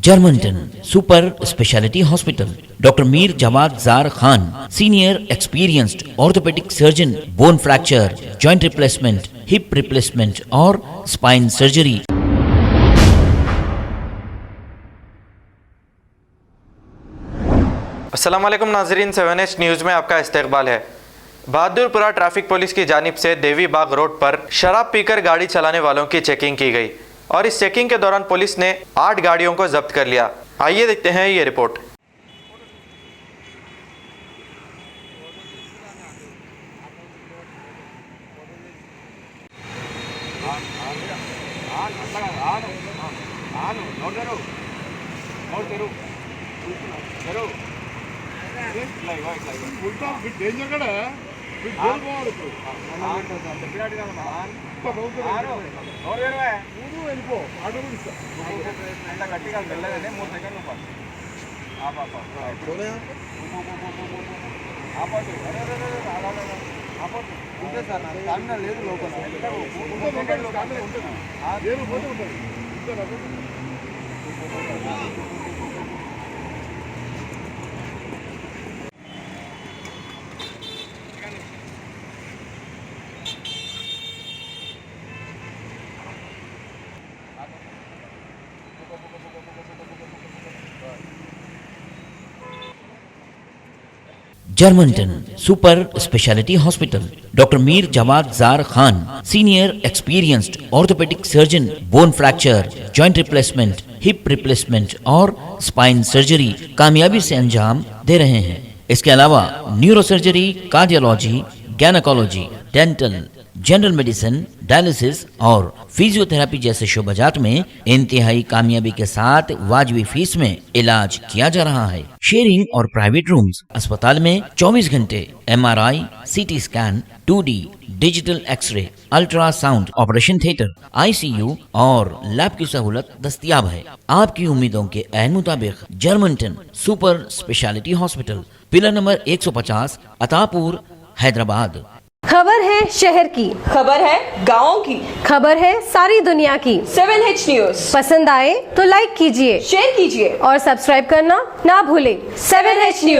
Germanton super speciality hospital, doctor Mir Jawad Jar Khan, senior experienced orthopaedic surgeon, bone fracture, joint replacement, hip replacement और spine surgery. अस्सलाम वालेकुम नाज़रीन, 7H news में आपका इस्तकबाल है। बहादुरपुरा ट्रैफिक पुलिस की जानिब से देवी बाग रोड पर शराब पीकर गाड़ी चलाने वालों की चेकिंग की गई और इस चेकिंग के दौरान पुलिस ने 8 गाड़ियों को जब्त कर लिया। आइए देखते हैं ये रिपोर्ट। Germanton super speciality hospital, doctor Mir Jawad Jar Khan, senior experienced orthopaedic surgeon, bone fracture, joint replacement, hip replacement और स्पाइन सर्जरी कामयाबी से अंजाम दे रहे हैं। इसके अलावा neuro surgery, cardiology, gynaecology, dental, general medicine, dialysis और फिजियोथेरेपी जैसे शोबाजात में इंतहाई कामयाबी के साथ वाजिबी फीस में इलाज किया जा रहा है। शेयरिंग और प्राइवेट रूम्स, अस्पताल में 24 घंटे MRI, CT scan, 2D digital x ray, ultrasound, operation theatre, ICU और लैब की सहूलत दस्तयाब है। आपकी उम्मीदों के ऐन मुताबिक Germanton super speciality hospital, pillar number 150, Attapur, Hyderabad. खबर है शहर की, खबर है गाँव की, खबर है सारी दुनिया की। 7H न्यूज़ पसंद आए तो लाइक कीजिए, शेयर कीजिए और सब्सक्राइब करना ना भूलें। 7H news.